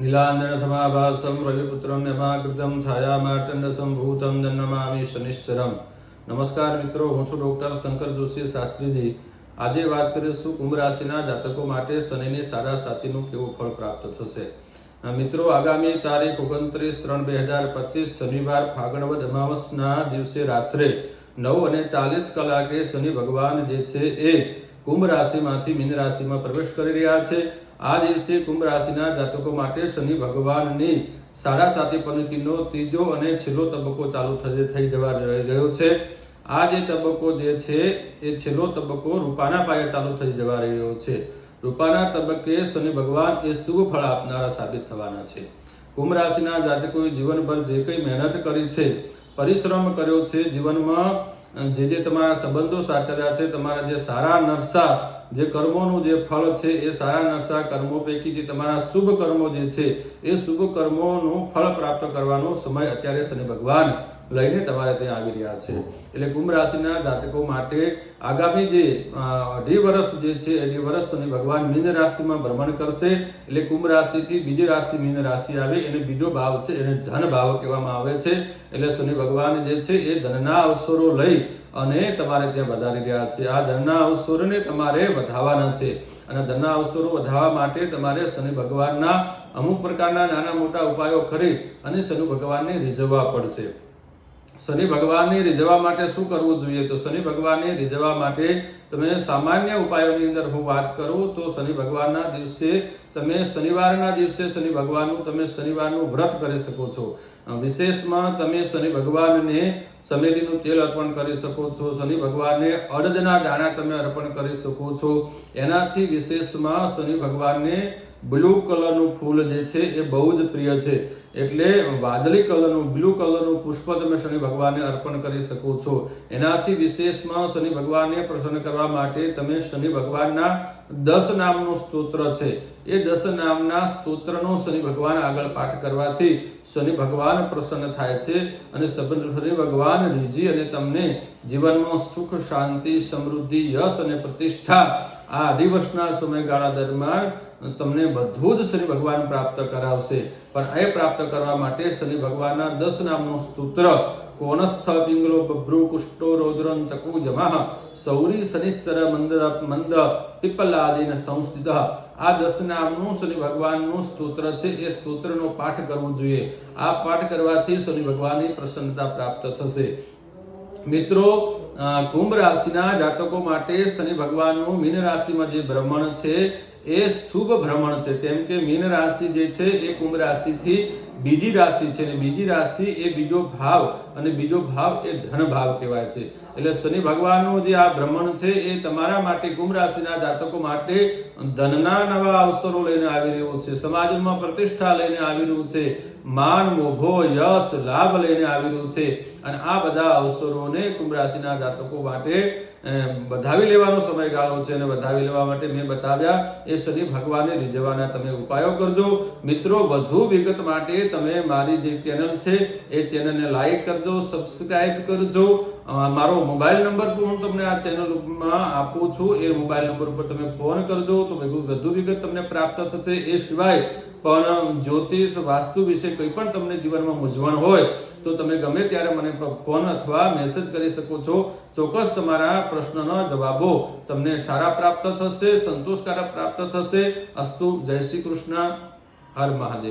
नीलांजनसमाभासं रविपुत्रं यमाकृतं छायामार्तण्डसंभूतं नमामि शनिश्चरम्। नमस्कार मित्रों, હું છું ડોક્ટર શંકર જોશી શાસ્ત્રીજી। આજે વાત કરીશું કુંભ રાશિના જાતકો માટે શનિની સાડા સાતીનું કેવું ફળ પ્રાપ્ત થશે। મિત્રો, આગામી તારીખ 29/3/2025 શનિવાર ફાગણ વદ અમાવસના દિવસે રાત્રે 9:40 શનિ ભગવાન જે છે એ કુંભ રાશિમાંથી મીન રાશિમાં પ્રવેશ કરી રહ્યા છે। આ દિવસે કુંભ રાશિના જાતકો માટે શનિ ભગવાનની સાડા સાતી પંક્તિનો ત્રીજો અને છેલ્લો તબક્કો ચાલુ થઈ જવા રહ્યો છે। આ જે તબક્કો જે છે એ છેલ્લો તબક્કો રૂપાના પાયે ચાલુ થઈ જવા રહ્યો છે। રૂપાના તબક્કે શનિ ભગવાન એ શુભ ફળ આપનારા સાબિત થવાના છે। કુંભ રાશિના જાતકોએ જીવનભર જે કંઈ મહેનત કરી છે, પરિશ્રમ કર્યો છે, જીવનમાં જે તમારા સંબંધો સાચવ્યા છે, તમારા જે સારા નરસા જે કર્મોનું જે ફળ છે એ સારા નરસા કર્મો પૈકી જે તમારા શુભ કર્મો જે છે એ શુભ કર્મોનું ફળ પ્રાપ્ત કરવાનો સમય અત્યારે શનિ ભગવાન લઈને તમારે ત્યાં આવી રહ્યા છે। એટલે કુંભ રાશિના જાતકો માટે આગામી જે 2.5 વર્ષ જે છે એ 2 વર્ષ શનિ ભગવાન મીન રાશિમાં ભ્રમણ કરશે। એટલે કુંભ રાશિથી બીજી રાશિ મીન રાશિ આવે એને બીજો ભાવ છે, એને ધન ભાવ કહેવામાં આવે છે। એટલે શનિ ભગવાન જે છે એ ધનના અવસરો લઈ અને તમારે ત્યાં વધારી રહ્યા છે। આ ધનના અવસરોને તમારે વધારવાના છે અને ધનના અવસરો વધારવા માટે તમારે શનિ ભગવાનના અમુક પ્રકારના નાના મોટા ઉપાયો કરી અને શનિ ભગવાનને રીઝવવા પડશે। શનિ ભગવાનને રીઝવવા માટે શું કરવું જોઈએ? તો શનિ ભગવાનને રીઝવવા માટે તમે સામાન્ય ઉપાયોની અંદર હું વાત કરું તો શનિ ભગવાનના દિવસે તમે શનિવારના દિવસે શનિ ભગવાનનું તમે શનિવારનું વ્રત કરી શકો છો। વિશેષમાં તમે શનિ ભગવાનને ચમેલીનું તેલ અર્પણ કરી શકો છો, શનિ ભગવાનને અડદના દાણા તમે અર્પણ કરી શકો છો। એનાથી વિશેષમાં શનિ ભગવાનને બ્લુ કલરનું ફૂલ જે છે એ બહુ જ પ્રિય છે। એટલે વાદળી કલરનું બ્લુ કલરનું પુષ્પ તમે શનિ ભગવાનને અર્પણ કરી શકો છો। એનાથી વિશેષમાં શનિ ભગવાનને પ્રસન્ન કરવા માટે તમે શનિ ભગવાનના 10 નામનું સ્તોત્ર છે એ 10 નામના સ્તોત્રનો શનિ ભગવાન આગળ પાઠ કરવાથી શનિ ભગવાન પ્રસન્ન થાય છે અને શનિ ભગવાન રીઝી અને તમને જીવનમાં સુખ, શાંતિ, સમૃદ્ધિ, યશ અને પ્રતિષ્ઠા આ 2 વર્ષના સમયગાળા દરમિયાન તમને બધું જ શનિ ભગવાન પ્રાપ્ત કરાવશે। પણ એ પ્રાપ્ત કરવા માટે શનિ ભગવાનના 10 નામનું સ્તોત્ર કોનસ્થ પિંગલો બભ્રુ કુષ્ટો રૌદ્રંતકુ જમઃ સૌરી શનિસ્તર મંદ પિપ્પલાદિન સંસ્થિત આ 10 નામનું શનિ ભગવાનનું સ્તોત્ર છે એ સ્તોત્રનો પાઠ કરવો જોઈએ। આ પાઠ કરવાથી શનિ ભગવાનની પ્રસન્નતા પ્રાપ્ત થશે। મિત્રો, કુંભ રાશિના જાતકો માટે શનિ ભગવાનનું મીન રાશિમાં જે ભ્રમણ છે એ શુભ ભ્રમણ છે। કેમ કે મીન રાશિ જે છે એ કુંભ રાશિથી બીજી રાશિ છે અને બીજી રાશિ એ બીજો ભાવ અને બીજો ભાવ એ ધન ભાવ કહેવાય છે। એટલે શનિ ભગવાનનું જે આ ભ્રમણ છે એ તમારા માટે કુંભ રાશિના જાતકો માટે ધનના નવા અવસરો લઈને આવી રહ્યો છે, સમાજમાં પ્રતિષ્ઠા લઈને આવી રહ્યું છે, માન, મોભો, યશ, લાભ લઈને આવી રહ્યું છે અને આ બધા અવસરોને કુંભ રાશિના જાતકો માટે વધાવી લેવાનો સમયગાળો છે અને વધાવી લેવા માટે મેં બતાવ્યા એ શનિ ભગવાનને રીઝવવાના તમે ઉપાયો કરજો। મિત્રો, વધુ વિગત માટે તમે મારી જે ચેનલ છે એ ચેનલને લાઈક કરજો, સબસ્ક્રાઇબ કરજો। મારો મોબાઈલ નંબર પણ હું તમને આ ચેનલમાં આપું છું, એ મોબાઈલ નંબર ઉપર તમે ફોન કરજો તો વધુ વિગત તમને પ્રાપ્ત થશે। એ સિવાય પણ જ્યોતિષ, વાસ્તુ વિશે કંઈ પણ તમને જીવનમાં મૂંઝવણ હોય તો તમે ગમે ત્યારે મને ફોન અથવા મેસેજ કરી શકો છો। ચોક્કસ તમારા પ્રશ્નના જવાબો તમને સારા પ્રાપ્ત થશે, સંતોષકારક પ્રાપ્ત થશે। અસ્તુ, જય શ્રી કૃષ્ણ, હર મહાદેવ।